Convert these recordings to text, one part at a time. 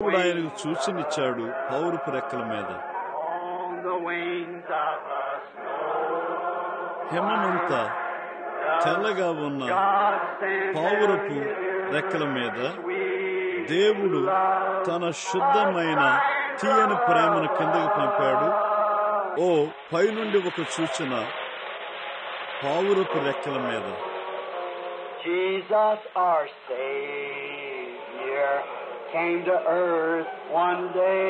దేవుడు ఆయనకు సూచనిచ్చాడు పౌరపు రెక్కల మీద. హిమమంతా తెల్లగా ఉన్న పౌరపు రెక్కల మీద దేవుడు తన శుద్ధమైన తీయని ప్రేమను కిందకి పంపాడు. ఓ పైనుండి ఒక సూచన పౌరపు రెక్కల మీద. Jesus our Savior came to earth one day,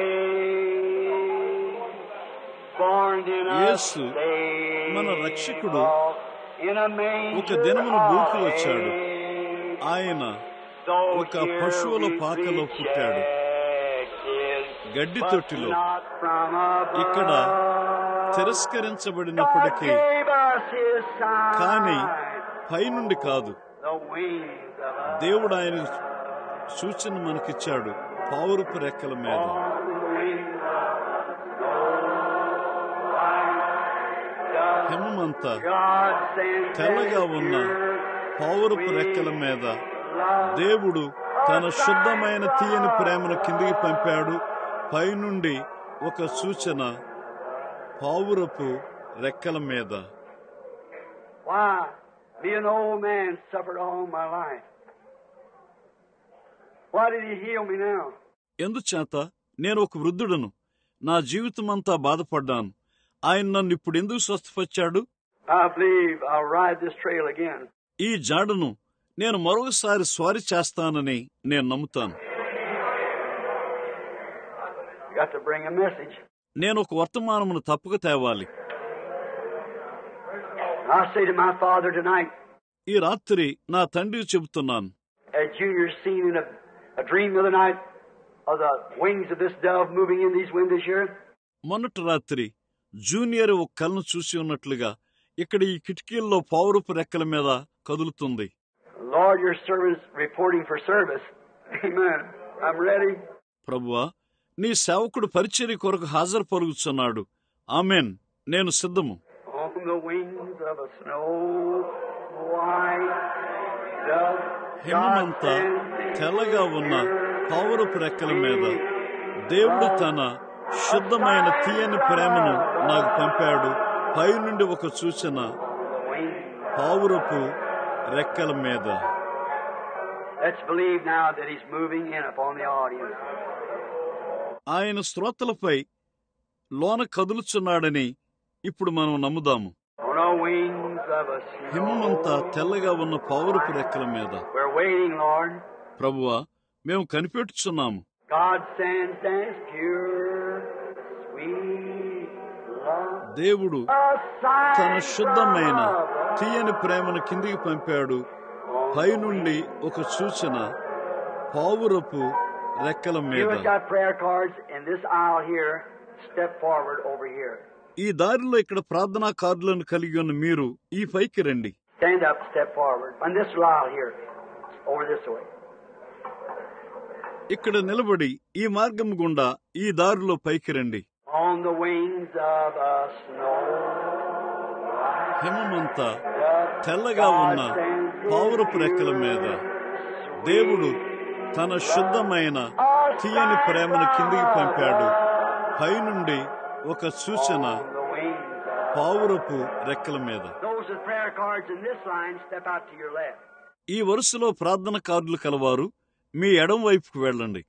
born in a యేసు మన రక్షకుడు ఒక దినమును భూమికి వచ్చాడు. ఆయన ఒక పశువుల పాకలో పుట్టాడు, గడ్డి తొట్టిలో. ఇక్కడ తిరస్కరించబడినప్పటికీ కానీ పైనుండి కాదు, దేవుడు ఆయన సూచన మనకిచ్చాడు పౌరపు రెక్కల మీద. హిమమంతా తెల్లగా ఉన్న పౌరపు రెక్కల మీద దేవుడు తన శుద్ధమైన తీయని ప్రేమను కిందికి పంపాడు. పైనుండి ఒక సూచన పౌరపు రెక్కల మీద. Be an old man suffered all my life. Why did he heal me now? ఎందుచేత నేను ఒక వృద్ధుడను, నా జీవితమంతా బాధపడ్డాను, ఆయన నన్ను ఇప్పుడు ఎందుకు స్వస్థపరిచాడు? I believe I'll ride this trail again. ఈ జాడను నేను మరొకసారి స్వారీ చేస్తానని నేను నమ్ముతాను. You got to bring a message. నేను ఒక వర్తమానమును తప్పక తేవాలి. I say to my father tonight, ఈ రాత్రి నా తండ్రికి చెబుతున్నాను, as Junior's seen in a dream the other night of the wings of this dove moving in these windows here. మొన్నటి రాత్రి జూనియర్ ఒక కలను చూసి ఉన్నట్లుగా ఇక్కడ ఈ కిటికీల్లో పౌరపు రెక్కల మీద కదులుతుంది. Lord, your servant's reporting for service. Amen. I'm ready. ప్రభువా, నీ సేవకుడు పరిచర్య కొరకు హాజరు పరుగుచున్నాడు. ఆమెన్. నేను సిద్ధము. On the wings of a snow white dove. హిమమంతా తెల్లగా ఉన్న పౌరపు రెక్కల మీద దేవుడు తన శుద్ధమైన తీయని ప్రేమను నాకు పంపాడు. పైనుండి ఒక సూచన పౌరపు రెక్కల మీద. Let's believe now that he's moving in upon the audience. ఆయన శ్రోతలపై లోన కదులుచున్నాడని ఇప్పుడు మనం నమ్ముదాము. On the wings of a snow. హిమమంతా తెల్లగా ఉన్న పౌరపు రెక్కల మీద. We're waiting, Lord. ప్రభువా, మేము కనిపెట్టుచున్నాము. God sends as pure, sweet love. దేవుడు తన శుద్ధమైన తీయని ప్రేమను కిందికి పంపాడు. పైనుండి ఒక సూచన పౌరపు రెక్కల మీద. You got prayer cards in this aisle here. Step forward over here. ఈ దారిలో ఇక్కడ ప్రార్థనా కార్డులను కలిగి ఉన్న మీరు ఈ పైకి రండి. Stand up, step forward. On this aisle here, over this way. ఇక్కడ నిలబడి ఈ మార్గం గుండా ఈ దారిలో పైకి రండి. On the wings of a snow. హిమమంతా తెల్లగా ఉన్న పౌరపు రెక్కల మీద దేవుడు తన శుద్ధమైన తీయని ప్రేమను కిందికి పంపాడు. పైనుండి ఒక సూచన పౌరపు రెక్కల మీద. Those with prayer cards in this line, step out to your left. ఈ వరుసలో ప్రార్థన కార్డులు కలవారు మీ ఎడం వైపుకు వెళ్ళండి.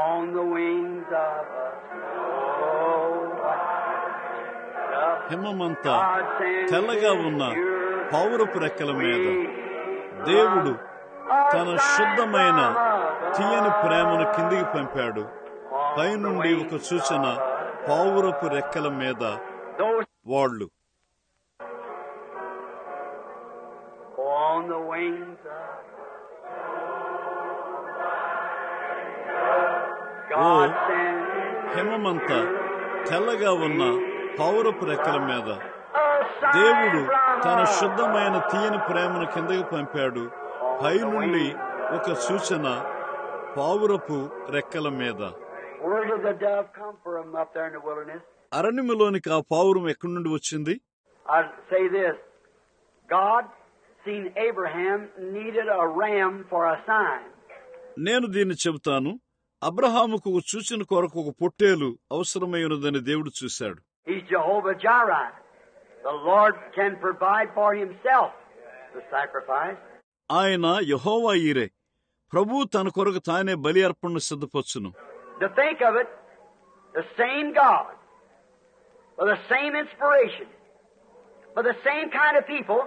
On the wings of a snow white dove. హిమమంతా తెల్లగా ఉన్న పౌరపు రెక్కల మీద దేవుడు తన శుద్ధమైన తీయని ప్రేమను కిందికి పంపాడు. పైనుండి ఒక సూచన పౌరపు రెక్కల మీద వాళ్ళు. On the wings of oh God sends హిమమంతా తెల్లగా ఉన్న పౌరపు రెక్కల మీద దేవుడు తన శుద్ధమైన తీయని ప్రేమను కిందకి పంపాడు. పైనుండి ఒక సూచన పౌరపు రెక్కల మీద. Where did the dove come from up there in the wilderness? అరణ్యములోనికి ఆ పావురం ఎక్కడి నుండి వచ్చింది? I'll say this. God seen Abraham needed a ram for a sign. నేను దీన్ని చెబుతాను. అబ్రహాముకు సూచన కొరకు ఒక పొట్టేలు అవసరమైనదని దేవుడు చూశాడు. He's Jehovah Jireh. The Lord can provide for himself the sacrifice. ఆయన యెహోవా ఈరే, ప్రభు తన కొరకు తానే బలి అర్పణను సిద్ధపరచును. To think of it, the same God, with the same inspiration, with the same kind of people,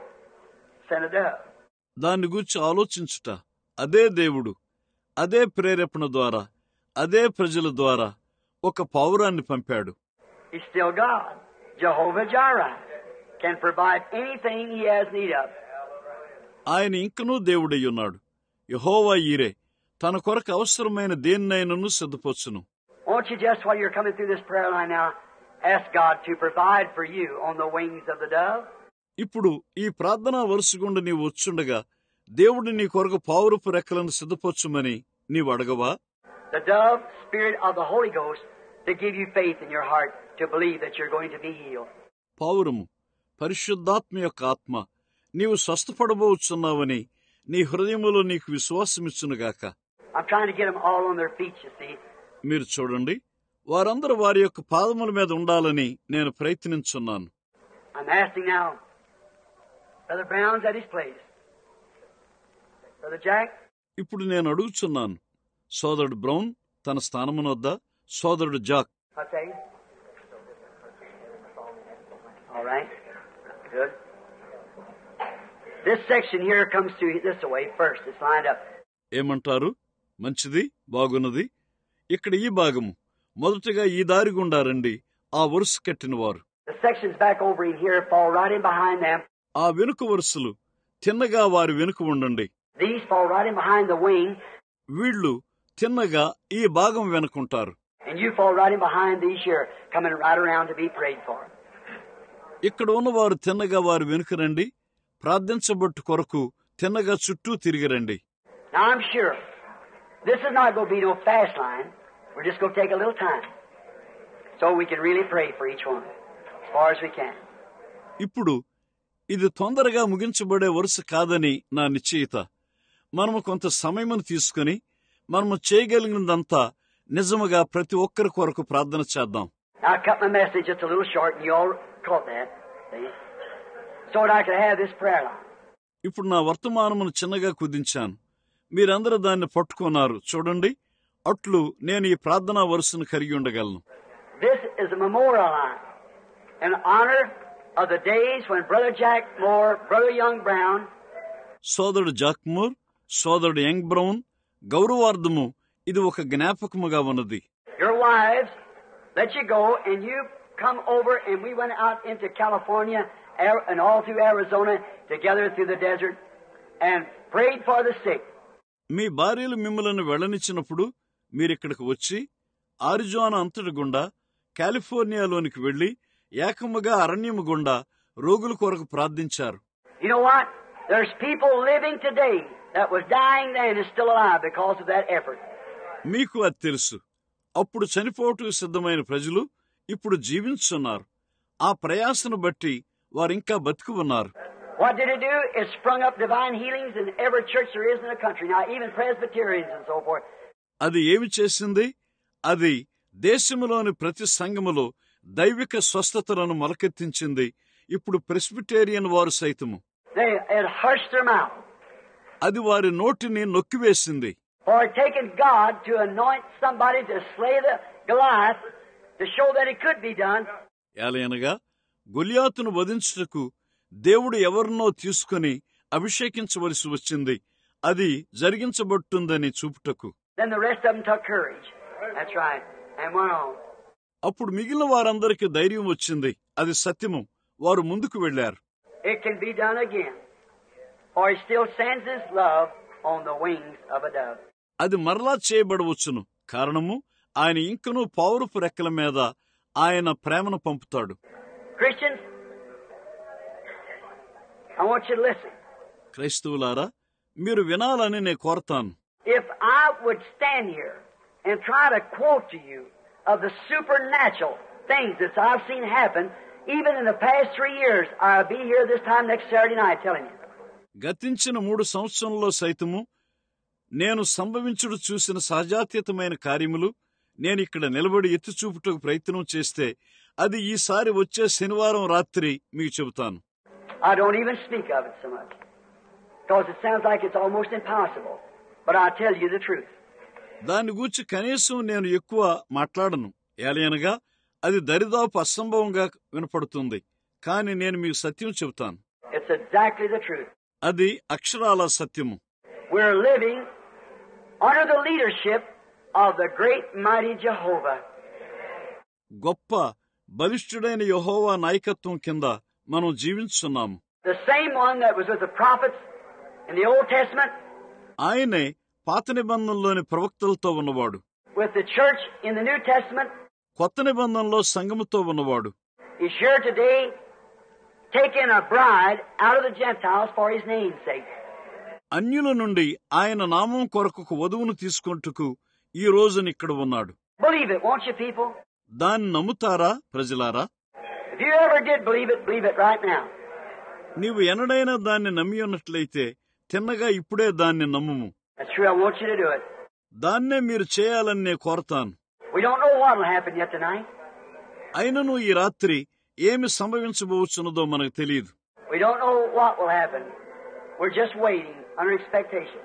sent a dove. దాన్ని గురించి ఆలోచించుట, అదే దేవుడు, అదే ప్రేరేపణ ద్వారా, అదే ప్రజల ద్వారా ఒక పావురాన్ని పంపాడు. He's still God. Jehovah Jireh can provide anything he has need of. ఆయన ఇంకనూ దేవుడై ఉన్నాడు. యెహోవా ఈరే, తన కొరకు అవసరమైన దేన్నైనను సిద్ధపరచును. Won't you just, while you're coming through this prayer line now, ask God to provide for you on the wings of the dove? ఇప్పుడు ఈ ప్రార్థనా వరుస గుండా నీవు వచ్చుండగా దేవుడు నీ కొరకు పావురపు రెక్కలను సిద్ధపరచుమని నీవు అడగవా? The dove, Spirit of the Holy Ghost, to give you faith in your heart to believe that you're going to be healed. పావురము, పరిశుద్ధాత్మ యొక్క ఆత్మ, నీవు స్వస్థపడబోచున్నావని నీ హృదయములో నీకు విశ్వాసమిచ్చునుగాక. I'm trying to get them all on their feet, you see. మీరు చూడండి, వారందరూ వారి యొక్క పాదముల మీద ఉండాలని నేను ప్రయత్నించున్నాను. I'm asking now, Brother Brown's at his place. Brother Jack? ఇప్పుడు నేను అడుగుచున్నాను, సోదరుడు బ్రౌన్ తన స్థానమున వద్ద, సోదరుడు Jack. What's that? All right. Good. This section here comes to this way first. It's lined up. ఏమంటారు? మంచిది, బాగున్నది. ఇక్కడ ఈ భాగము మొదటగా ఈ దారి గుండా రండి, ఆ వరుస కట్టిన వారు. The sections back over in here fall right in behind them. ఆ వెనుక వరుసలు తిన్నగా వారి వెనుక ఉండండి. These fall right in behind the wing. వీళ్ళు తిన్నగా ఈ భాగం వెనుకుంటారు. And you fall right in behind these here, coming right around to be prayed for. ఇక్కడ ఉన్నవారు తిన్నగా వారి వెనుక రండి, ప్రార్థించబట్టు కొరకు తిన్నగా చుట్టూ తిరిగి రండి. Now I'm sure this is not going to be no fast line. We're just going to take a little time so we can really pray for each one as far as we can. ఇప్పుడు ఇది తొందరగా ముగించబడే వరుస కాదని నా నిశ్చయిత. మనము కొంత సమయమును తీసుకుని మనము చేయగలిగినదంతా నిజముగా ప్రతి ఒక్కరి కొరకు ప్రార్థన చేద్దాం. Now I cut my message just a little short, and you all caught that, see? So that I could have this prayer line. ఇప్పుడు నా వర్తమానమును చిన్నగా కుదించాను, మీరందరూ దాన్ని పట్టుకున్నారు. చూడండి, అట్లు నేను ఈ ప్రార్థనా వరుసను కలిగి ఉండగలను. This is a memorial line in honor of the days when Brother Jack Moore, Brother Young Brown, సోదరుడు జాక్ మూర్, సోదరుడు యంగ్ బ్రౌన్ గౌరవార్థము ఇది ఒక జ్ఞాపకముగా ఉన్నది. your wives, let you go, and you come over, and we went out into California and all through Arizona together through the desert and prayed for the sick. మీ భార్యలు మిమ్మల్ని వెళ్ళనిచ్చినప్పుడు మీరిక్కడికి వచ్చి Arizona అంతటి గుండా కాలిఫోర్నియాలోనికి వెళ్లి ఏకముగా అరణ్యము గుండా రోగుల కొరకు ప్రార్థించారు. You know what? There's people living today that was dying then is still alive because of that effort. మీకు అది తెలుసు, అప్పుడు చనిపోవటకు సిద్ధమైన ప్రజలు ఇప్పుడు జీవించున్నారు. ఆ ప్రయాసను బట్టి వారింకా బతికి ఉన్నారు. What did it do? It sprung up divine healings in every church there is in the country. Now, even Presbyterians and so forth. అది ఏమి చేసింది? అది దేశములోని ప్రతి సంఘములో దైవిక స్వస్థతలను మొలకెత్తించింది. ఇప్పుడు ప్రెస్బిటేరియన్ వారు సైతము It hushed their mouth. అది వారి నోటిని నొక్కివేసింది. For it taken God to anoint somebody to slay the Goliath to show that it could be done. ఏలయనగా గొలియాతును వధించుటకు దేవుడు ఎవరినో తీసుకుని అభిషేకించవలసి వచ్చింది, అది జరిగించబట్టుందని చూపుటకు. Then the rest of them took courage. That's right. And went on. అప్పుడు మిగిలిన వారందరికీ ధైర్యం వచ్చింది, అది సత్యము. వారు ముందుకు వెళ్లారు. It can be done again. For He still sends His love on the wings of a dove. అది మరలా చేయబడవచ్చును. కారణము ఆయన ఇంకనూ పావురపు రెక్కల మీద ఆయన ప్రేమను పంపుతాడు. Christians, I want you to listen. క్రైస్తవులారా, మీరు వినాలని నేను కోరతాను. If I would stand here and try to quote to you of the supernatural things that I've seen happen, even in the past 3 years, I'll be here this time next Saturday night telling you. గతించిన 3 సంవత్సరంలో సైతము నేను సంభవించుడు చూసిన సహజాతీతమైన కార్యములు నేనిక్కడ నిలబడి ఎత్తి చూపుటకు ప్రయత్నం చేస్తే అది ఈసారి వచ్చే శనివారం రాత్రి మీకు చెబుతాను. I don't even speak of it so much, because it sounds like it's almost impossible. But I tell you the truth. దాని గూర్చి కనీసం నేను ఎక్కువ మాట్లాడను, ఏలయనగా అది దరిదాపు అసంభవంగా వినపడుతుంది. కానీ నేను మీకు సత్యం చెబుతాను. It's exactly the truth. అది అక్షరాల సత్యము. We're living under the leadership of the great mighty Jehovah. గొప్ప బలిష్ఠుడైన యెహోవా నాయకత్వం కింద మనం జీవించున్నాము. The same one that was with the prophets in the Old Testament, ఆయనే పాత నిబంధనలోని ప్రవక్తలతో ఉన్నవాడు, with the church in the New Testament, కొత్త నిబంధనలో సంఘముతో ఉన్నవాడు. is here today taking a bride out of the Gentiles for his name's sake. అన్యుల నుండి ఆయన నామం కొరకు ఒక వధువును తీసుకొంటకు ఈ రోజున ఇక్కడ ఉన్నాడు. Believe it, won't you, people? దాన్ని నమ్ముతారా ప్రజలారా? If you ever did believe it right now. నీవు ఎన్నడైనా దాన్ని నమ్మి ఉన్నట్లయితే తిన్నగా ఇప్పుడే దాన్ని నమ్ముము. That's true, I want you to do it. దాన్నే మీరు చేయాలని నేను కోరతాను. We don't know what will happen yet tonight. అయినను ఈ రాత్రి ఏమి సంభవించబోచున్నదో మనకు తెలియదు. We don't know what will happen. We're just waiting under expectation.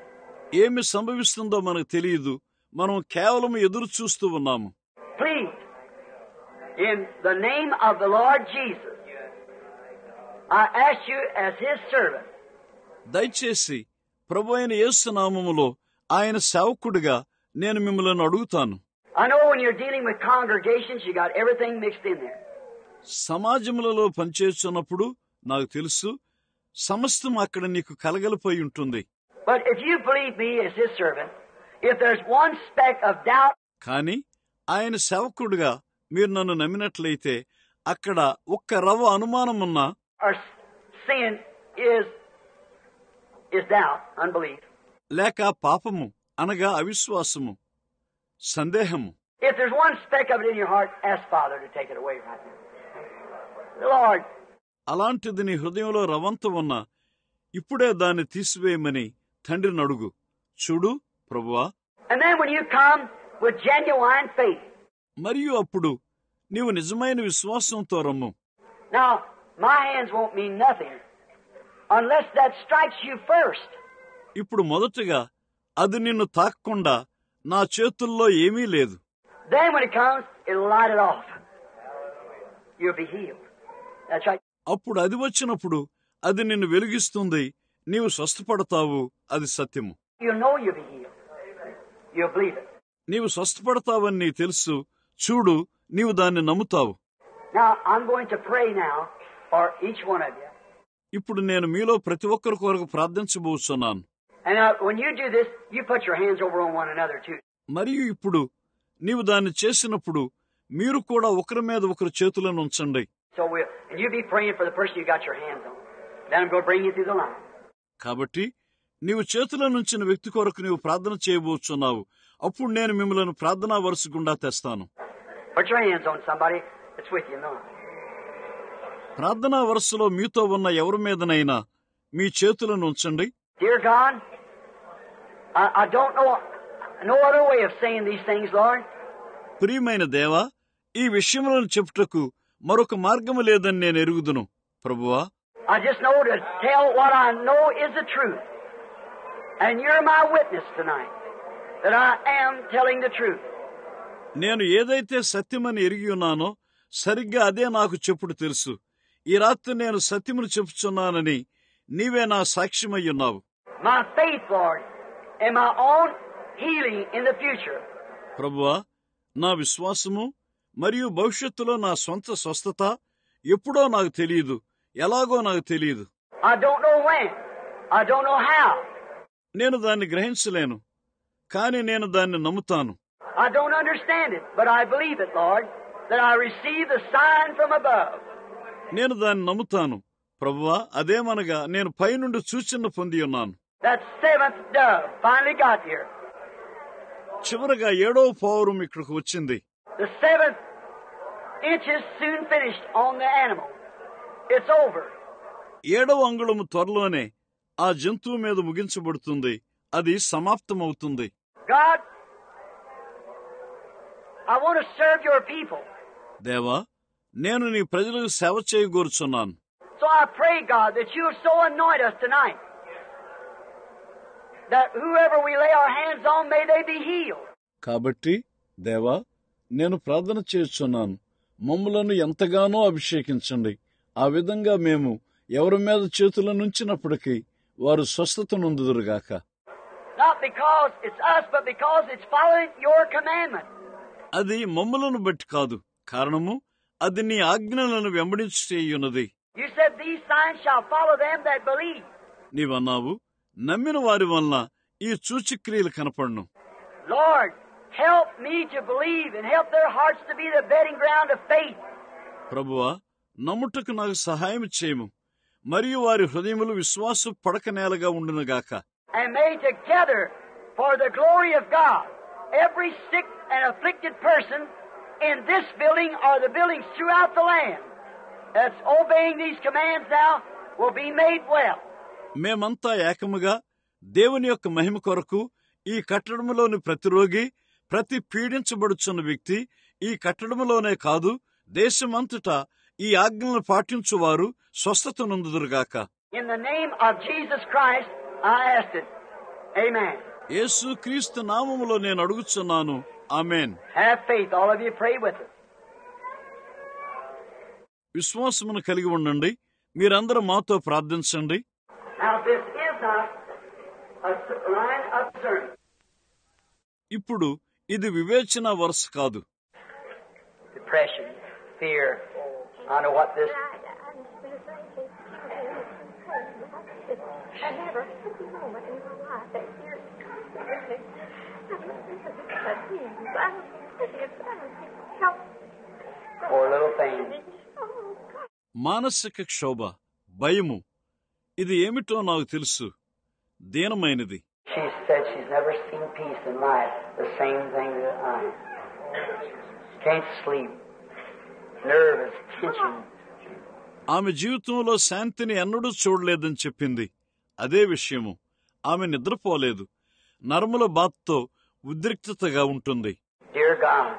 ఏమి సంభవిస్తుందో మనకు తెలియదు. మనం కేవలం ఎదురు చూస్తూ ఉన్నాము. Please, in the name of the Lord Jesus, I ask you as His servant. దయచేసి ప్రభు అయిన యేసు నామములో ఆయన సేవకుడిగా నేను మిమ్మల్ని అడుగుతాను. I know when you're dealing with congregations, you got everything mixed in there. సమాజములలో పనిచేస్తున్నప్పుడు నాకు తెలుసు సమస్తం అక్కడ నీకు కలగలిపోయి ఉంటుంది. But if you believe me as His servant, if there's one speck of doubt, కానీ ఆయన సేవకుడిగా మీరు నన్ను నమ్మినట్లయితే అక్కడ ఒక్క రవ్వ అనుమానం ఉన్నా, or sin is doubt, unbelief. లేక పాపము అనగా అవిశ్వాసము, సందేహము, If there's one speck of it in your heart, ask Father to take it away right now. Lord, అలాంటిది నీ హృదయంలో రవంత ఉన్నా ఇప్పుడే దాన్ని తీసివేయమని తండ్రిని అడుగు. చూడు ప్రభువా. and then when you come with genuine faith. మరియు అప్పుడు నీవు నిజమైన విశ్వాసంతో రమ్ము. Now, my hands won't mean nothing unless that strikes you first. ఇప్పుడు మొదటగా అది నిన్ను తాకకుండా నా చేతుల్లో ఏమీ లేదు. Then when it comes, it'll light it off. You'll be healed. That's right. అప్పుడు అది వచ్చినప్పుడు అది నిన్ను వెలిగిస్తుంది, నీవు స్వస్థపడతావు. అది సత్యము. You'll know you'll be healed. You'll believe it. నీవు స్వస్థపడతావని నీకు తెలుసు. చూడు, నీవు దాన్ని నమ్ముతావు. Now, I'm going to pray now for each one of you. ఇప్పుడు నేను మీలో ప్రతి ఒక్కరి కొరకు ప్రార్థించబోతున్నాను. And when you do this, you put your hands over on one another too. మరియు ఇప్పుడు నీవు దాన్ని చేసినప్పుడు మీరు కూడా ఒకరి మీద ఒకరు చేతులను ఉంచండి. So and you be praying for the person you got your hands on. Then I'm going to bring you through the line. కాబట్టి నీవు చేతులను ఉంచిన వ్యక్తి కొరకు నీవు ప్రార్థన చేయబోతున్నావు. అప్పుడు నేను మిమ్మల్ని ప్రార్థనా వరుస గుండా తెస్తాను. Put your hands on somebody that's with you. No. ప్రార్థనా వరుసలో మీతో ఉన్న ఎవరి మీదనైనా మీ చేతులను ఉంచండి. Dear God, I don't know no other way of saying these things, Lord. ప్రియమైన దేవా, ఈ విషయములను చెప్పుటకు మరొక మార్గము లేదని నేను ఎరుగుదును ప్రభువా. I just know to tell what I know is the truth. And you're my witness tonight that I am telling the truth. నేను ఏదైతే సత్యమని ఎరిగి ఉన్నానో సరిగ్గా అదే నాకు చెప్పుడు తెలుసు. ఈ రాత్రి నేను సత్యమును చెప్పుచున్నానని నీవే నా సాక్ష్యమై ఉన్నావు. My faith, Lord, and my own healing in the future. ప్రభువా, నా విశ్వాసము మరియు భవిష్యత్తులో నా సొంత స్వస్థత ఎప్పుడో నాకు తెలియదు, ఎలాగో నాకు తెలియదు. I don't know when. I don't know how. నేను దాన్ని గ్రహించలేను, కానీ నేను దాన్ని నమ్ముతాను. I don't understand it, but I believe it, Lord, that I receive the sign from above. నేను దాన్ని నమ్ముతాను ప్రభువా. అదేమనగా నేను పైనుండి సూచన పొంది ఉన్నాను. That seventh dove finally got here. చివరగా 7వ పావురం ఇక్కడికి వచ్చింది. The 7 inches soon finished on the animal. It's over. 7వ అంగుళము త్వరలోనే ఆ జంతువు మీద ముగించబడుతుంది. అది సమాప్తమవుతుంది. God, I want to serve your people. దేవా, నేను నీ ప్రజలకు సేవ చేయగోరుచున్నాను. So I pray, God, that you'll so anoint us tonight that whoever we lay our hands on, may they be healed. కాబట్టి దేవా, నేను ప్రార్థన చేస్తున్నాను, మమ్ములను ఎంతగానో అభిషేకించండి. ఆ విధంగా మేము ఎవరి మీద చేతులనుంచినప్పటికీ వారు స్వస్థత నొందుదురుగాక. Not because it's us, but because it's following your commandment. అది మమ్ములను బట్టి కాదు, కారణము అది నీ ఆజ్ఞలను వెంబడించున్నది. You said these signs shall follow them that believe. నీవన్నావు, నమ్మిన వారి వలన ఈ సూచక్రియలు కనపడును. Lord, help me to believe and help their hearts to be the bedding ground of faith. ప్రభువా, నమ్ముటకు నాకు సహాయం చేయము, మరియు వారి హృదయములు విశ్వాస పడక నేలగా ఉండునుగాక. And may together, for the glory of God, every sick and afflicted person in this building or the buildings throughout the land that's obeying these commands now will be made well. మేమంతా ఏకముగా దేవుని యొక్క మహిమ కొరకు ఈ కట్టడములోని ప్రతి రోగి, ప్రతి పీడించబడుచున్న వ్యక్తి ఈ కట్టడములోనే కాదు, దేశమంతటా ఈ ఆజ్ఞలను పాటించువారు స్వస్థత నొందుదురుగాక. In the name of Jesus Christ, I ask it. Amen. యేసు క్రీస్తు నామములో నేను అడుగుచున్నాను. ఆమేన్. Have faith. All of you pray with us. విశ్వాసమును కలిగి ఉండండి. మీరందరూ మాతో ప్రార్థించండి. Now this is not a line of discernment. ఇప్పుడు ఇది వివేచన వరుస కాదు. Depression, fear. I know what this. I never had a moment in my life that fear. Poor little thing. మానసిక క్షోభ, భయము, ఇది ఏమిటో నాకు తెలుసు. దీనమైనది. She said she's never seen peace in life. The same thing that I am. Can't sleep. Nervous, tension. ఆమె జీవితంలో శాంతిని ఎన్నడూ చూడలేదని చెప్పింది. అదే విషయము. ఆమె నిద్రపోలేదు. నరముల బాధతో ఉద్రిక్తతగా ఉంటుంది. Dear God,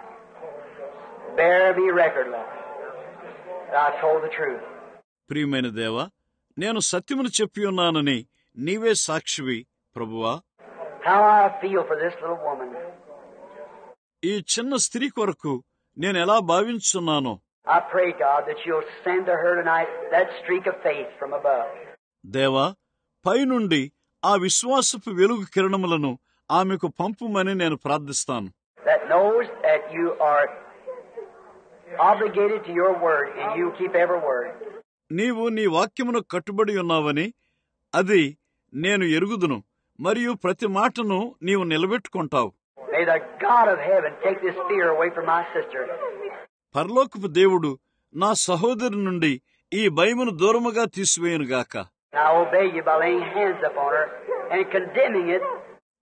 bear me record, Lord, that I told the truth. ప్రియమైన దేవా, నేను సత్యమును చెప్పి ఉన్నానని నీవే సాక్షివి ప్రభువా. How I feel for this little woman. ఈ చిన్న స్త్రీ కొరకు నేను ఎలా భావించున్నానో. I pray, God, that you'll send to her tonight that streak of faith from above. దేవా, పైనుండి ఆ విశ్వాసపు వెలుగు కిరణములను ఆమెకు పంపుమని నేను ప్రార్థిస్తాను. That knows that you are obligated to your word and you keep every word. నీవు నీ వాక్యమును కట్టుబడి ఉన్నావని అది నేను ఎరుగుదును, మరియు ప్రతి మాటను నీవు నిలబెట్టుకుంటావు. May the God of heaven take this fear away from my sister. పరలోకపు దేవుడు నా సహోదరి నుండి ఈ భయమును దూరముగా తీసివేయునుగాక. I obey you by laying hands upon her and condemning it.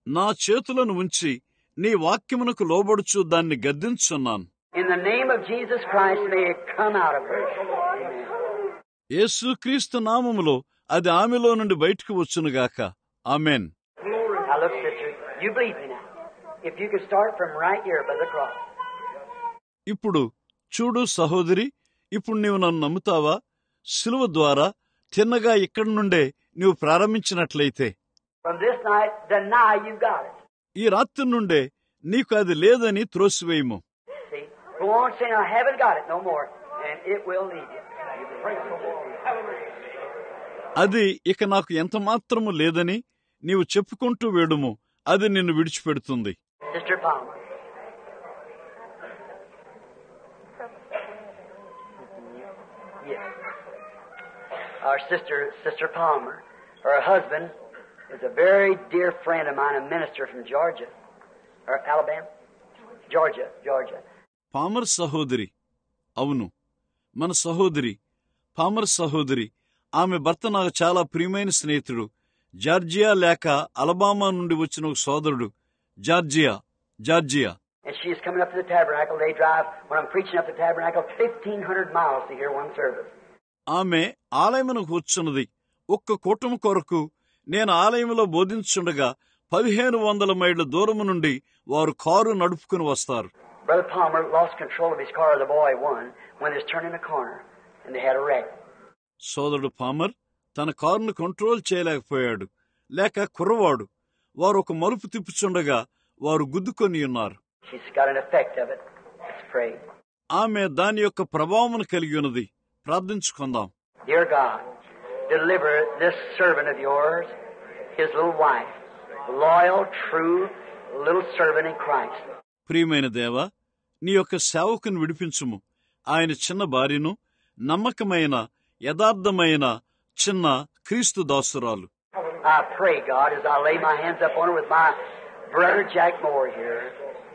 నా చేతులను ఉంచి నీ వాక్యమునకు లోబడుచు దాన్ని గద్దించున్నాను. In the name of Jesus Christ, may it come out of her. Amen. యేసు క్రీస్తు నామములో అది ఆమెలో నుండి బయటకు వచ్చునుగాక. Amen. Now look, sister, you believe me now. If you could start from right here by the cross. ఇప్పుడు చూడు సహోదరి, ఇప్పుడు నీవు నన్ను నమ్ముతావా? సిలువ ద్వారా తిన్నగా ఇక్కడి నుండే నీవు ప్రారంభించినట్లయితే From this night, deny you got it. ఈ రాత్రి నుండే నీకు అది లేదని త్రోసివేయము. See? Go on saying, I haven't got it no more, and it will leave you. అది ఇక నాకు ఎంత మాత్రము లేదని నీవు చెప్పుకుంటూ వేడుము, అది నిన్ను విడిచిపెడుతుంది. Sister Palmer. Yes. Our Sister Palmer, her husband is a very dear friend of mine, a minister from Georgia, or Alabama, Georgia. Palmer సహోదరి, అవును, మన సహోదరి పామర్ సహోదరి, ఆమె భర్త నాకు చాలా ప్రియమైన స్నేహితుడు. జార్జియా లేక అలబామా నుండి వచ్చిన ఒక సోదరుడు. Georgia. And she is coming up to the tabernacle. They drive, when I'm preaching up the tabernacle, 1,500 miles to hear one service. ఆమె ఆలయమునకు వచ్చున్నది. ఒక్క కూటమి కొరకు నేను ఆలయంలో బోధించుండగా 1500 మైళ్ళ దూరము నుండి వారు కారు నడుపుకుని వస్తారు. Brother Palmer lost control of his car, the boy won, when they was turning a corner, and they had a wreck. సోదరుడు పామర్ తన కారును కంట్రోల్ చేయలేకపోయాడు, లేక కుర్రవాడు వారు ఒక మలుపు తిప్పుచుండగా వారు గుద్దుకొని ఉన్నారు. She's got an effect of it. Let's pray. ఆమె దాని యొక్క ప్రభావమును కలిగి ఉన్నది. ప్రార్థించుకుందాం. Dear God, deliver this servant of yours, his little wife, loyal, true, little servant in Christ. ప్రియమైన దేవా, నీ యొక్క సేవకుని విడిపించుము. ఆయన చిన్న భార్యను, నమ్మకమైన యథార్థమైన చిన్న క్రీస్తు దాసురాలు. I pray, God, as I lay my hands upon her with my brother Jack Moore here,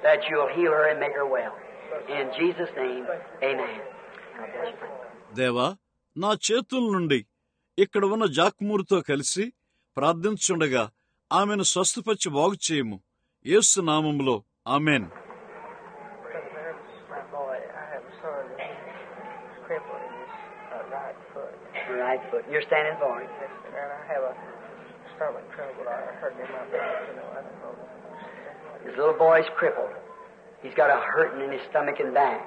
that you'll heal her and make her well. In Jesus' name, amen. దేవా, నా చేతుల నుండి ఇక్కడ ఉన్న జాక్మూరుతో కలిసి ప్రార్థించుండగా ఆమెను స్వస్థపరిచి బాగు చేయము. యేసు నామములో amen. Right foot. You're standing for him. And I have a stomach trouble. I hurt in my back. I don't know. His little boy's crippled. He's got a hurting in his stomach and back.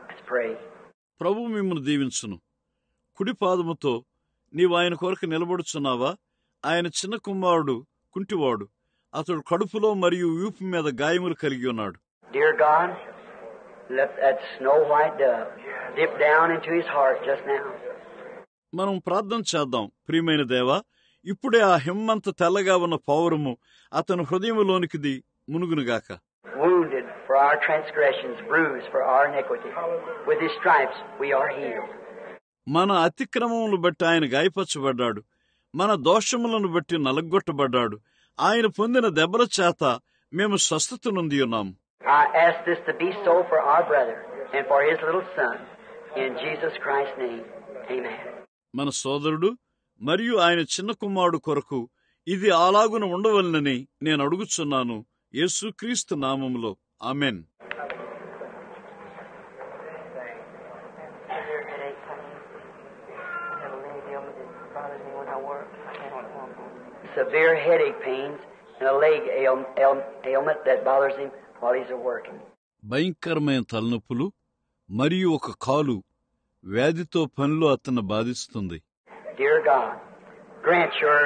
Let's pray. ప్రభు మిమ్మల్ని దీవించును. కుడి పాదముతో నీవు ఆయన కొరకు నిలబడుచున్నావా? ఆయన చిన్న కుమారుడు కుంటివాడు. అతడు కడుపులో మరియు వీపు మీద గాయములు కలిగి ఉన్నాడు. Dear God, let that snow white dove dip down into his heart just now. మనం ప్రార్థన చేద్దాం. ప్రియమైన దేవా, ఇప్పుడే ఆ హిమ్మంత తెల్లగా ఉన్న పౌరము అతని హృదయంలోనికి మునుగునుగాక. Wounded for our transgressions, bruised for our iniquity. With his stripes we are healed. మన అతిక్రమములను బట్టి ఆయన గాయపరచబడ్డాడు, మన దోషములను బట్టి నలగొట్టబడ్డాడు. ఆయన పొందిన దెబ్బల చేత మేము స్వస్థత నొంది ఉన్నాము. I ask this to be so for our brother and for his little son. In Jesus Christ's name, amen. మన సోదరుడు మరియు ఆయన చిన్న కుమారుడు కొరకు ఇది అలాగున ఉండవలనని నేను అడుగుచున్నాను. యేసుక్రీస్తు నామములో amen. Severe headache pains and a leg ailment that bothers him while he's working. భయంకరమైన తలనొప్పులు మరియు ఒక కాలు వ్యాధితో పనిలో అతన్ని బాధిస్తుంది. Dear God, grant your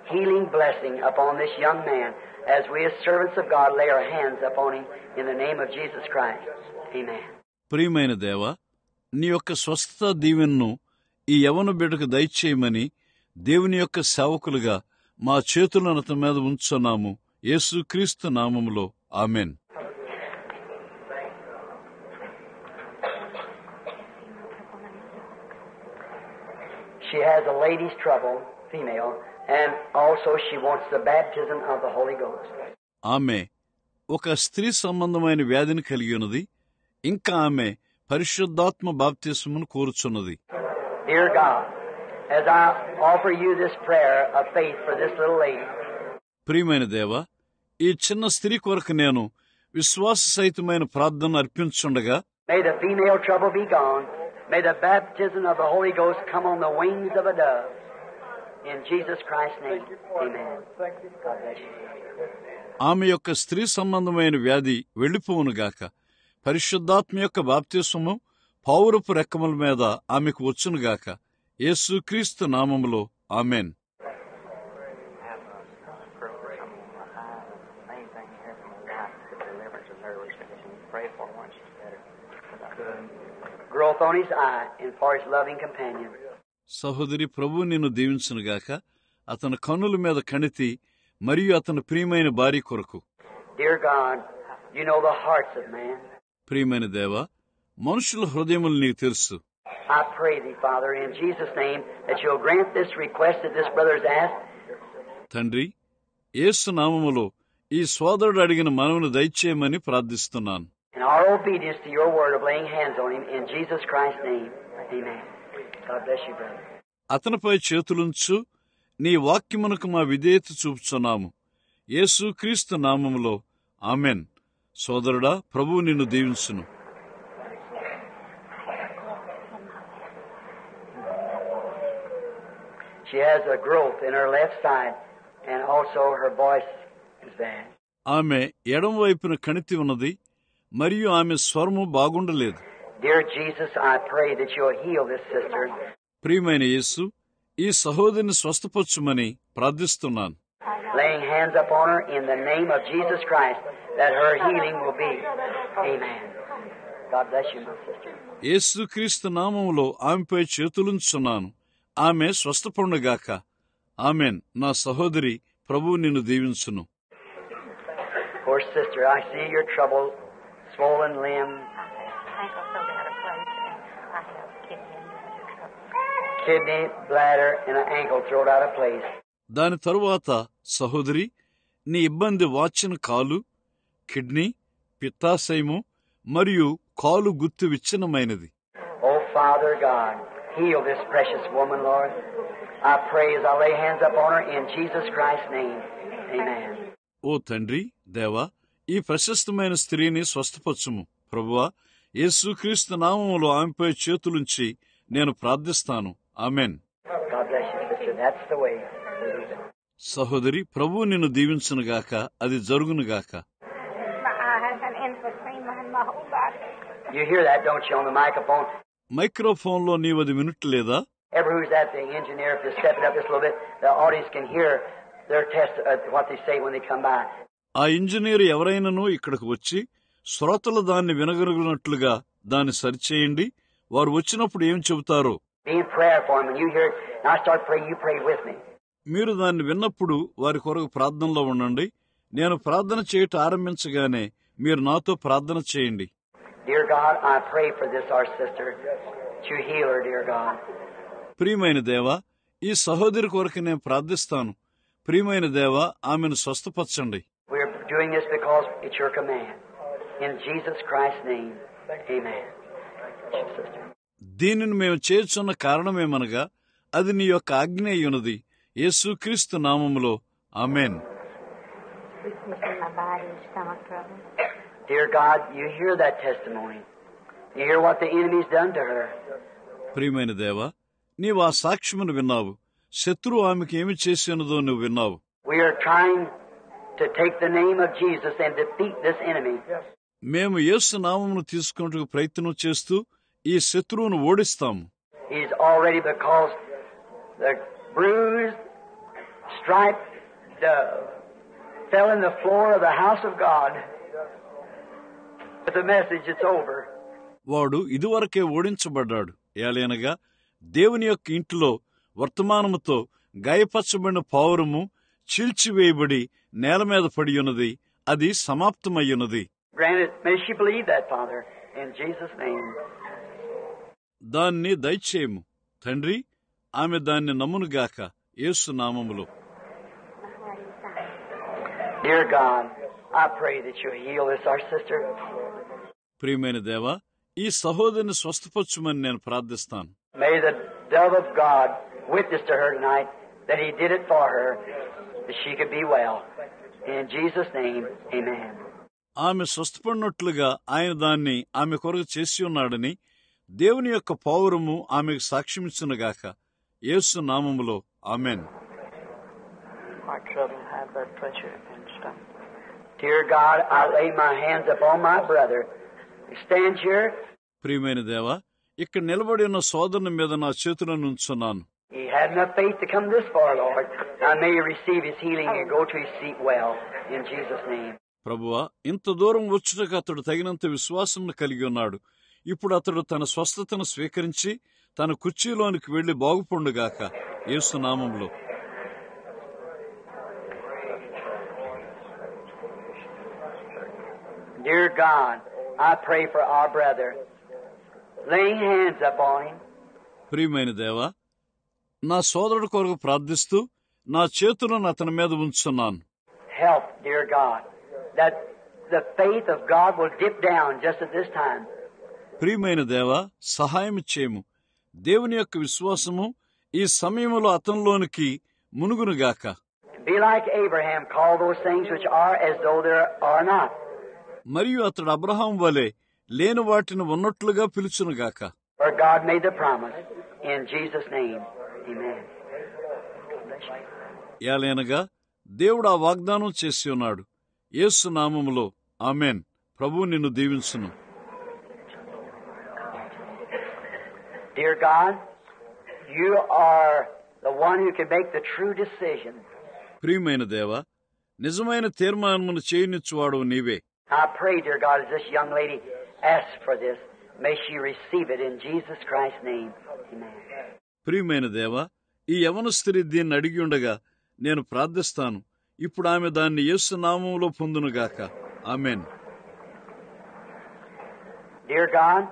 healing blessing upon this young man as we as servants of God lay our hands upon him in the name of Jesus Christ. Amen. ప్రియమైన దేవా, నీ యొక్క స్వస్థత దీవెనను ఈ యవన బిడ్డకు దయచేయమని దేవుని యొక్క సేవకులుగా మా చేతులను అతని మీద ఉంచున్నాము. యేసుక్రీస్తు నామములో amen. She has a lady's trouble, female, and also she wants the baptism of the Holy Ghost. ఆమె ఒక స్త్రీ సంబంధమైన వ్యాధిని కలిగి ఉన్నది. ఇంకా ఆమె పరిశుద్ధాత్మ బాప్తిస్మను కోరుచున్నది. Dear God, as I offer you this prayer of faith for this little lady, ప్రియమైన దేవా, ఈ చిన్న స్త్రీ కొరకు నేను విశ్వాస సహితమైన ప్రార్థన అర్పించుండగా may the female trouble be gone. May the baptism of the Holy Ghost come on the wings of a dove. In Jesus Christ's name, amen. God bless you. ఆమె యొక్క స్త్రీ సంబంధమైన వ్యాధి వెళ్లిపోవునుగాక. పరిశుద్ధాత్మ యొక్క బాప్తిస్మము పౌరపు రెక్కముల మీద ఆమెకు వచ్చునుగాక. యేసుక్రీస్తు నామములో amen. Growth on his eye and for his loving companion. సహోదరి, ప్రభు నిన్ను దీవించునుగాక. అతని కన్నుల మీద కణితి మరియు అతని ప్రియమైన భార్య కొరకు. Dear God, you know the hearts of man. ప్రియమైన దేవా, మనుషుల హృదయములు నీకు తెలుసు. I pray thee, Father, in Jesus' name, that you'll grant this request that this brother has asked. తండ్రి, యేసు నామములో ఈ సోదరుడు అడిగిన మనవును దయచేయమని ప్రార్థిస్తున్నాను. In our obedience to your word of laying hands on him, in Jesus Christ's name, amen. God bless you, brother. అతనిపై చేతులుంచు నీ వాక్యమునకు మా విధేయత చూపుచున్నాము. యేసుక్రీస్తు నామములో ఆమెన్. సోదరుడా, ప్రభువు నిన్ను దీవించును. She has a growth in her left side, and also her voice is bad. ఆమె ఎడం వైపున కణితి ఉన్నది మరియు ఆమె స్వరము బాగుండలేదు. Dear Jesus, I pray that you'll heal this sister. ప్రియమైన యేసు, ఈ సహోదరిని స్వస్థపరచుమని ప్రార్థిస్తున్నాను. Laying hands upon her in the name of Jesus Christ, that her healing will be. Amen. God bless you, my sister. యేసుక్రీస్తు నామములో ఆమెపై చేతులుంచున్నాను. ఆమె స్వస్థపడుగాక. ఆమెన్. నా సహోదరి, ప్రభువు నిన్ను దీవించును. Poor sister, I see your trouble, swollen limb, Ankle so bad a place, and I have kidney and bladder trouble. kidney, bladder, and an ankle thrown out of place. దాని తరువాత సహోదరి, నీ ఇబ్బంది వాచిన కాలు, కిడ్నీ, పిత్తాశయము మరియు కాలు గుర్తు విచ్ఛిన్నమైనది. Oh, Father God, heal this precious woman, Lord. I pray as I lay hands upon her in Jesus Christ's name. Amen. ఓ తండ్రి, దేవా, ఈ ప్రశస్తమైన స్త్రీని స్వస్థపరచుము. ప్రభువా, యేసుక్రీస్తు నామములో ఆమెపై చేతులుంచి నేను ప్రార్థిస్తాను. Amen. God bless you, sister. That's the way. సహోదరి, ప్రభువు నిన్ను దీవించునుగాక. అది జరుగునుగాక. My eye has an inflammation in my whole body. You hear that, don't you, on the microphone? మైక్రోఫోన్లో నీవది వినట్లేదా? Everyone who's at the engineer, if they step it up just a little bit, the audience can hear their test, what they say when they come by. ఆ engineer ఎవరైనాను ఇక్కడికి వచ్చి శ్రోతలు దాన్ని వినగలిగినట్లుగా దాన్ని సరిచేయండి. వారు వచ్చినప్పుడు ఏం చెబుతారో. Be in prayer for them. When you hear it, and I start praying, you pray with me. మీరు దాన్ని విన్నప్పుడు వారి కొరకు ప్రార్థనలో ఉండండి. నేను ప్రార్థన చేయటం ఆరంభించగానే మీరు నాతో ప్రార్థన చేయండి. Dear God, I pray for this, our sister, to heal her, dear God. ప్రియమైన దేవా, ఈ సహోదరి కొరకు నేను ప్రార్థిస్తాను. ప్రియమైన దేవా, ఆమెను స్వస్థపరచండి. We're doing this because it's your command. In Jesus Christ's name, amen. Sister. దీనిని మేము చేయుచున్న కారణమేమనగా అది నీ యొక్క ఆజ్ఞ అయ్యున్నది. యేసుక్రీస్తు నామములో amen. Weakness in my body and stomach trouble. Dear God, you hear that testimony. You hear what the enemy's done to her. ప్రియమైన దేవా, నీవు ఆ సాక్ష్యమును విన్నావు. శత్రువు ఆమెకి ఏమి చేసినదో నువ్వు విన్నావు. We are trying to take the name of Jesus and defeat this enemy. మేము యేసు నామమును తీసుకుంటూ ప్రయత్నం చేస్తూ ఈ శత్రువును ఓడిస్తాము. He's already, because the bruised, striped dove fell in the floor of the house of God. With the message, it's over. వాడు ఇదివరకే ఓడించబడ్డాడు. ఏలైనగా దేవుని యొక్క ఇంటిలో వర్తమానముతో గాయపరచబడిన పావురము చీల్చివేయబడి నేల మీద పడి ఉన్నది. అది సమాప్తమయ్యున్నది. Granted, may she believe that, Father, in Jesus' name. దాన్ని దయచేయము తండ్రి. ఆమె దాన్ని నమ్మునుగాక యేసు నామములో. Dear God, I pray that you heal this, our sister. ప్రియమైన దేవా, ఈ సహోదరిని స్వస్థపరచుమని నేను ప్రార్థిస్తాను. May the dove of God witness to her tonight that he did it for her, that she could be well. In Jesus' name, amen. ఆమె స్వస్థపడినట్లుగా ఆయన దాన్ని ఆమె కొరకు చేసి ఉన్నాడని దేవుని యొక్క పౌరము ఆమెకు సాక్ష్యమిచ్చునుగాక యేసు నామములో amen. Heart trouble, high blood pressure, and stomach. Dear God, I lay my hands upon my brother. He stands here. ప్రియమైన దేవా, ఇక్కడ నిలబడి ఉన్న సోదరుని మీద నా చేతులను ఉంచున్నాను. He had enough faith to come this far, Lord. Now may he receive his healing and go to his seat well. In Jesus' name. ప్రభువా, ఇంత దూరం వచ్చుటకు అతడు తగినంత విశ్వాసం కలిగి ఉన్నాడు. ఇప్పుడు అతడు తన స్వస్థతను స్వీకరించి తన కుర్చీలోనికి వెళ్లి బాగుపండుగాక యేసు నామములో. Dear God, I pray for our brother, laying hands upon him. ప్రియమైన దేవా, నా సోదరుడు కొరకు ప్రార్థిస్తూ నా చేతులను అతని మీద ఉంచున్నాను. Help, dear God, that the faith of God will dip down just at this time. ప్రియమైన దేవా, సహాయం చేయము. దేవుని యొక్క విశ్వాసము ఈ సమయంలో అతనిలోనికి మునుగునుగాక. Be like Abraham, call those things which are as though there are not. మరియు అతడు అబ్రహాం వలె లేని వాటిని ఉన్నట్లుగా పిలుచునుగాక. For God made the promise. In Jesus' name, amen. ఏలైనగా దేవుడు ఆ వాగ్దానం చేసి ఉన్నాడు. యేసు నామములో ఆమెన్. ప్రభు నిన్ను దీవించును. Dear God, you are the one who can make the true decision. ప్రియమైన దేవా, నిజమైన తీర్మానమును చేయనిచ్చువాడు నీవే. I pray, dear God, as this young lady asks for this, may she receive it in Jesus Christ's name. Amen. ప్రియమైన దేవా, ఈ యవన స్త్రీ దీన్ని అడిగి ఉండగా నేను ప్రార్థిస్తాను. ఇప్పుడు ఆమె దాన్ని యేసు నామములో పొందునుగాక. Amen. Dear God,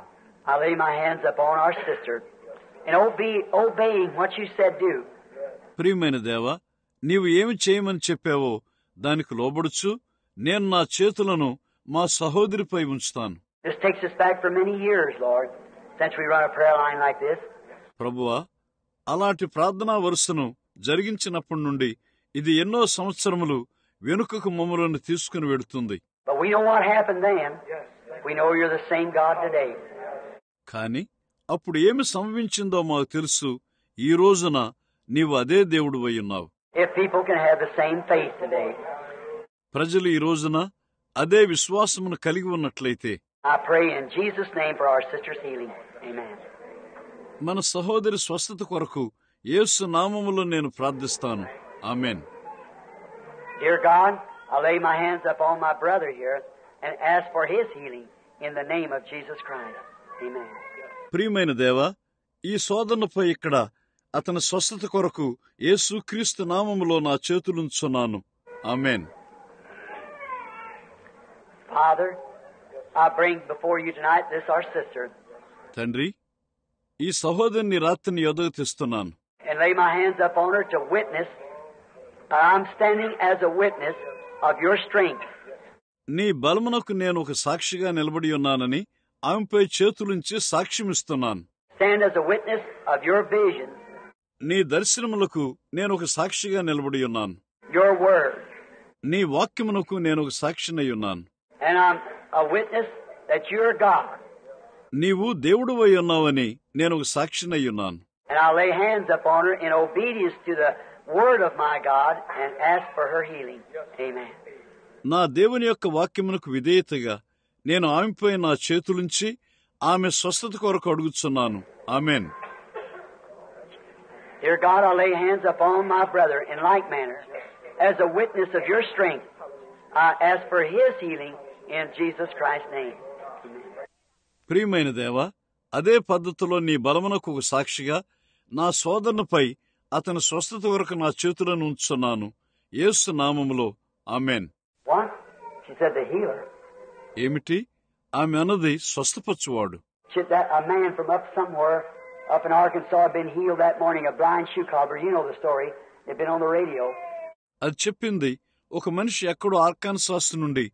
I lay my hands upon our sister and obeying what you said do. ప్రియమైన దేవా, నీవు ఏమి చేయమని చెప్పావో దానికి లోబడుచు నేను నా చేతులను మా సహోదరిపై ఉంచుతాను. This takes us back for many years, Lord, since we run a prayer line like this. ప్రభువా, అలాంటి ప్రార్థనా వరుసను జరిగించినప్పటి నుండి ఇది ఎన్నో సంవత్సరములు వెనుకకు మమ్మలను తీసుకుని వెడుతుంది. But we know what happened then. We know you're the same God today. కాని అప్పుడు ఏమి సంభవించిందో మాకు తెలుసు. ఈ రోజున నీవు అదే దేవుడు ఉన్నావు. If people can have the same faith today, ప్రజలు ఈ రోజున అదే విశ్వాసమును కలిగి ఉన్నట్లయితే I pray in Jesus' name for our sister's healing. Amen. మన సహోదరి స్వస్థత కొరకు యేసు నామములో నేను ప్రార్థిస్తాను. Amen. Dear God, I lay my hands upon my brother here and ask for his healing in the name of Jesus Christ. Amen. ప్రియమైన దేవా, ఈ సోదరునిపై ఇక్కడ అతని స్వస్థత కొరకు యేసు క్రీస్తు నామములో నా చేతులుంచున్నాను. Amen. Father, I bring before you tonight this our sister తండ్రి, ఈ సహోదరుని రాత్రిని ఎదుగు తెస్తున్నాను. and lay my hands upon her to witness. I'm standing as a witness of your strength. నీ బలమునకు నేను ఒక సాక్షిగా నిలబడి ఉన్నానని ఆమెపై చేతులుంచి సాక్ష్యమిస్తున్నాను. Stand as a witness of your vision, నీ దర్శనములకు నేను ఒక సాక్షిగా నిలబడి ఉన్నాను. your word. నీ వాక్యమునకు నేను ఒక సాక్షినై ఉన్నాను. And I'm a witness that you're God. నీవు దేవుడువై ఉన్నావని నేను ఒక సాక్షినై ఉన్నాను. And I lay hands upon her in obedience to the word of my God and ask for her healing. Amen. నా దేవుని యొక్క వాక్యమునకు విధేయతగా నేను ఆమెపై నా చేతులుంచి ఆమె స్వస్థత కొరకు అడుగుచున్నాను. Amen. Dear God, I lay hands upon my brother in like manner. As a witness of your strength, I ask for his healing in Jesus Christ's name. ప్రియమైన దేవా, అదే పద్ధతిలో నీ బలమునకు ఒక సాక్షిగా నా సోదరునిపై అతని స్వస్థత వరకు నా చేతులను ఉంచున్నాను. యేసు నామములో. Amen. What? She said the healer. ఏమిటి? ఆమె అన్నది స్వస్థపరచువాడు. A man from up somewhere up in Arkansas had been healed that morning, a blind shoe cobbler. You know the story. They've been on the radio. అది చెప్పింది ఒక మనిషి ఎక్కడో Arkansas నుండి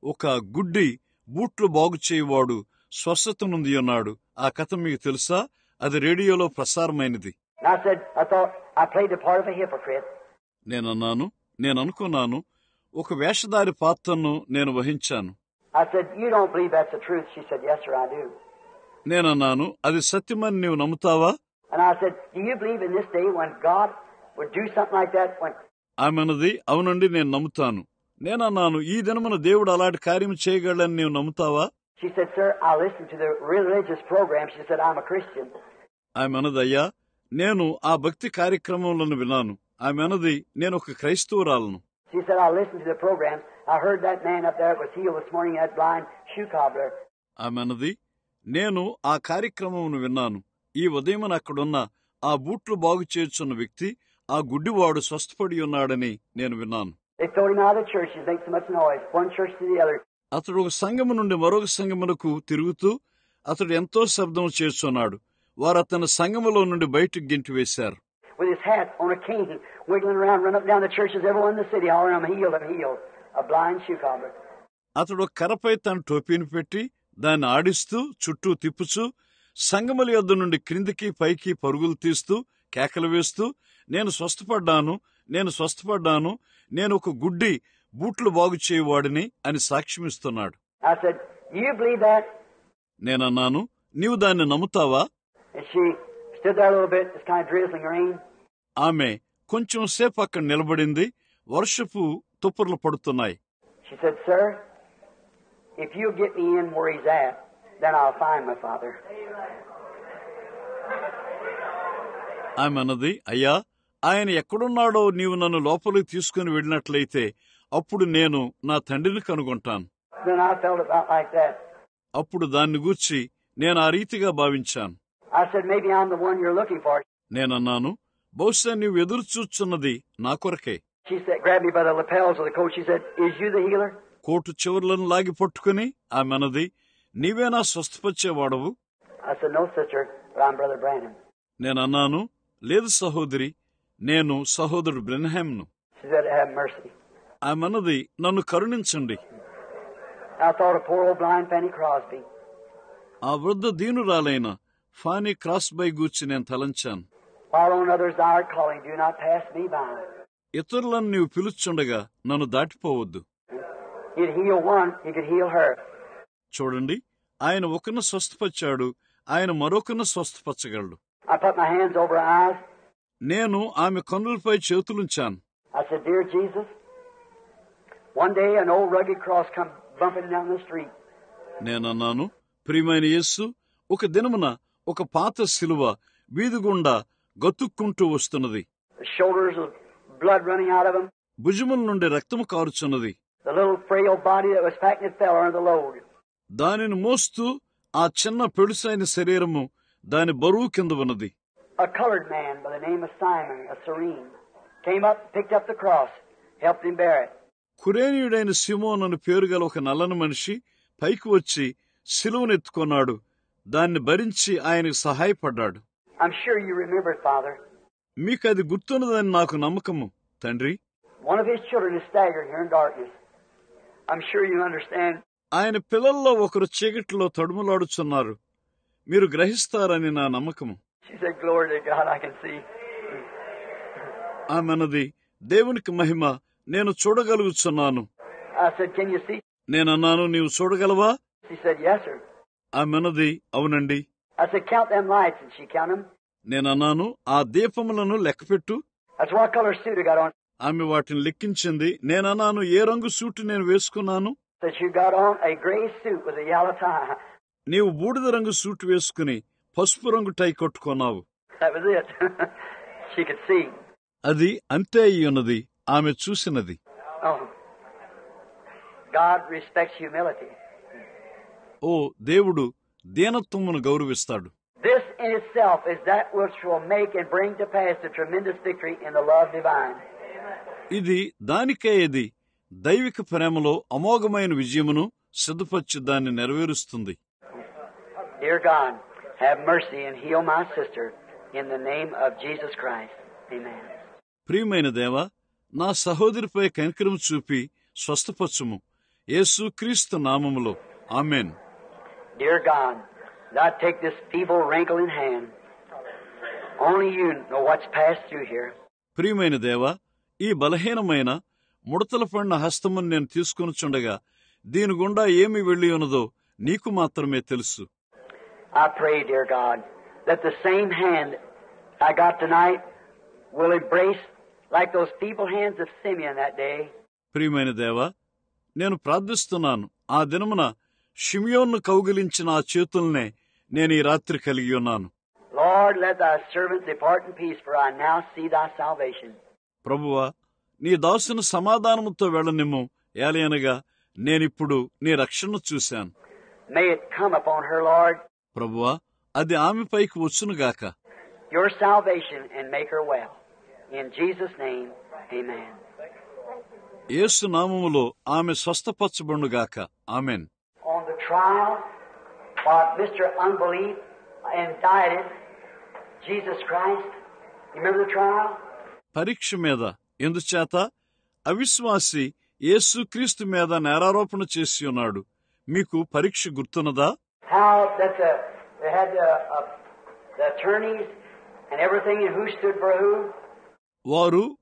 ఒక గుడ్డి బూట్లు బాగు చేయువాడు స్వస్థత నుండి ఉన్నాడు. ఆ కథ మీకు తెలుసా? అది రేడియోలో ప్రసారమైనది. And I thought I played the part of a hypocrite. నేననుకున్నాను ఒక వేషధారి పాత్రను నేను వహించాను. I said, you don't believe that's the truth? She said, yes, sir, I do. నేనన్నాను, అది సత్యమని నీవు నమ్ముతావా? And I said, do you believe in this day when God would do something like that? ఆమె అన్నది, అవునండి, నేను నమ్ముతాను. నేనన్నాను, ఈ దినమున దేవుడు అలాంటి కార్యం చేయగలని నీవు నమ్ముతావా? She said, sir, I listen to the religious program. She said, I'm a Christian. ఆమె అన్నది, అయ్యా, నేను ఆ భక్తి కార్యక్రమంలో విన్నాను. ఆమె అన్నది, నేను ఒక క్రైస్తవురాలను. She said, I listened to the program. I heard that man up there was healed this morning, that blind shoe cobbler. ఆమె అన్నది, నేను ఆ కార్యక్రమమును విన్నాను. ఈ ఉదయమున అక్కడున్న ఆ బూట్లు బాగు చేయుచున్న వ్యక్తి, ఆ గుడ్డివాడు స్వస్థపడి ఉన్నాడని నేను విన్నాను. They thrown him out of the church. He makes so much noise, one church to the other. అతడు ఒక సంఘము నుండి మరొక సంఘమునకు తిరుగుతూ అతడు ఎంతో శబ్దం చేస్తున్నాడు. వారు అతని సంఘములో నుండి బయటకు గెంటివేశారు. With his hat on a cane, wiggling around, running up and down the churches, everyone in the city hollering, I'm healed, I'm healed. A blind shoe cobbler. అతడు కర్రపై తన టోపీని పెట్టి దాన్ని ఆడిస్తూ చుట్టూ తిప్పుచూ సంఘముల యొద్ద నుండి క్రిందికి పైకి పరుగులు తీస్తూ కేకలు వేస్తూ, నేను స్వస్థపడ్డాను, నేను స్వస్థపడ్డాను, నేను ఒక గుడ్డి బూట్లు బాగు చేయువాడిని అని సాక్ష్యమిస్తున్నాడు. I said, you believe that? నేనన్నాను, నీవు దాన్ని నమ్ముతావా? And she stood there a little bit, it's kind of drizzling rain. ఆమె కొంచెం సేపు అక్కడ నిలబడింది. వర్షపు తుప్పర్లు పడుతున్నాయి. She said, "Sir, if you'll get me in where he's at, then I'll find my father." ఆమె అన్నది, అయ్యా, ఆయన ఎక్కడున్నాడో నీవు నన్ను లోపలికి తీసుకుని వెళ్ళినట్లయితే అప్పుడు నేను నా తండ్రిని కనుగొంటాను. Then I felt about like that. అప్పుడు దాన్ని గూర్చి నేను ఆ రీతిగా భావించాను. I said, "Maybe I'm the one you're looking for." నేనన్నాను, బహుశా నీవు ఎదురు చూచున్నది నా కొరకే. She said, grabbed me by the lapels of the coat. She said, "Is you the healer?" Coat చివర్లను లాగి పట్టుకుని ఆమె అన్నది, నీవేనా స్వస్థపరిచేవాడవు? I said, "No, sister, but I'm Brother Branham." నేనన్నాను, లేదు సహోదరి, నేను సహోదరుడు బ్రెన్హామ్ను. She said, "Have mercy." ఆమె అన్నది, నన్ను కరుణించండి. I thought of poor old blind Fanny Crosby. ఆ వృద్ధ దీనురాలైన ఫానీ క్రాస్బై గూర్చి నేను తలంచాను. While on others thou art calling, do not pass me by. ఇతరులను నీవు పిలుచుండగా నన్ను దాటిపోవద్దు. He'd heal one, he could heal her. చూడండి, ఆయన ఒకరిని స్వస్థపరిచాడు, ఆయన మరొకరిని స్వస్థపరచగలడు. I put my hands over her eyes. నేను ఆమె కన్నులపై చేతులుంచాను. I said, "Dear Jesus, one day an old rugged cross come bumping down the street. నేనన్నాను, ప్రియమైన యేసు, ఒక దినమున ఒక పాత శిలువ వీధి గుండా గతుక్కుంటూ వస్తున్నది. The shoulders of blood running out of him. భుజముల నుండి రక్తము కారుచున్నది. The little frail body that was packing it fell under the load. దానిని మోస్తూ ఆ చిన్న పెడుసైన శరీరము దాని బరువు కింద ఉన్నది. A colored man by the name of Simon, a Cyrene, came up, picked up the cross, helped him bear it. కురేనీయుడైన సిమోన్ అని పేరు గల ఒక నల్లని మనిషి పైకి వచ్చి శిలువనెత్తుకున్నాడు, దాన్ని భరించి ఆయనకు సహాయపడ్డాడు. I'm sure you remember it, Father. మీకు అది గుర్తున్నదని నాకు నమ్మకము, తండ్రి. One of his children is staggered here in darkness. I'm sure you understand. ఆయన పిల్లల్లో ఒకరు చీకటిలో తడుములాడుచున్నారు, మీరు గ్రహిస్తారని నా నమ్మకము. She said, "Glory to God, I can see." ఆమెనది, దేవునికి మహిమ, నేను చూడగలుగుచున్నాను. I said, "Can you see?" నేనన్నాను, నీవు చూడగలవా? She said, "Yes, sir." ఆమెనది, అవునండి. I said, "Count them lights," and she counted them. నేనన్నాను, ఆ దీపములను లెక్కపెట్టు. That's what color suit I got on. ఆమె వాటిని లెక్కించింది. నేనన్నాను, ఏ రంగు సూటు నేను వేసుకున్నాను? Said you got on a gray suit with a yellow tie. నీవు బూడిద రంగు సూటు వేసుకుని పసుపు రంగు టై కట్టుకున్నావు. That was it. She could see. అది అంతే అయ్యున్నది, ఆమె చూసినది. Oh. God respects humility. ఓ, దేవుడు దీనత్వమును గౌరవిస్తాడు. This in itself is that which will make and bring to pass the tremendous victory in the love divine. ఇది దానికే ఇది దైవిక ప్రేమలో అమోఘమైన విజయమును సిద్ధపరిచి దాన్ని నెరవేరుస్తుంది. Dear God, have mercy and heal my sister in the name of Jesus Christ. Amen. ప్రియమైన దేవా, నా సహోదరిపై కనికరం చూపి స్వస్థపరచుము, యేసు క్రీస్తు నామములో. ఆమేన్. Dear God, thou take this feeble wrinkle in hand. Only you know what's passed through here. ప్రియమైన దేవా, ఈ బలహీనమైన ముడతల పడిన హస్తమును నేను తీసుకొనుచుండగా దీని గుండా ఏమి వెళ్లి ఉన్నదో నీకు మాత్రమే తెలుసు. I pray, dear God, that the same hand I got tonight will embrace like those feeble hands of Simeon that day. ప్రియమైన దేవా, నేను ప్రార్థిస్తున్నాను, ఆ దినమున షిమియోన్ను కౌగిలించిన ఆ చేతుల్నే నేను ఈ రాత్రి కలిగి ఉన్నాను. Lord, let thy servant depart in peace, for I now see thy salvation. ప్రభువా, నీ దాసుని సమాధానముతో వెళ్ళనిమ్ము, ఏలయనగా నేనిప్పుడు నీ రక్షణను చూశాను. May it come upon her, Lord, ప్రభువా, అది ఆమెపైకి వచ్చునుగాక. your salvation, and make her well. In Jesus' name, amen. యేసు నామములో ఆమె స్వస్థపరచబడుగాక. Amen. On the trial, what Mr. Unbelief indicted Jesus Christ. You remember the trial? పరీక్ష మీద ఎందుచేత అవిశ్వాసి యేసు క్రీస్తు మీద నేరారోపణ చేసి ఉన్నాడు. మీకు పరీక్ష గుర్తున్నదా? How that they had the attorneys and everything, and who stood for who? వారు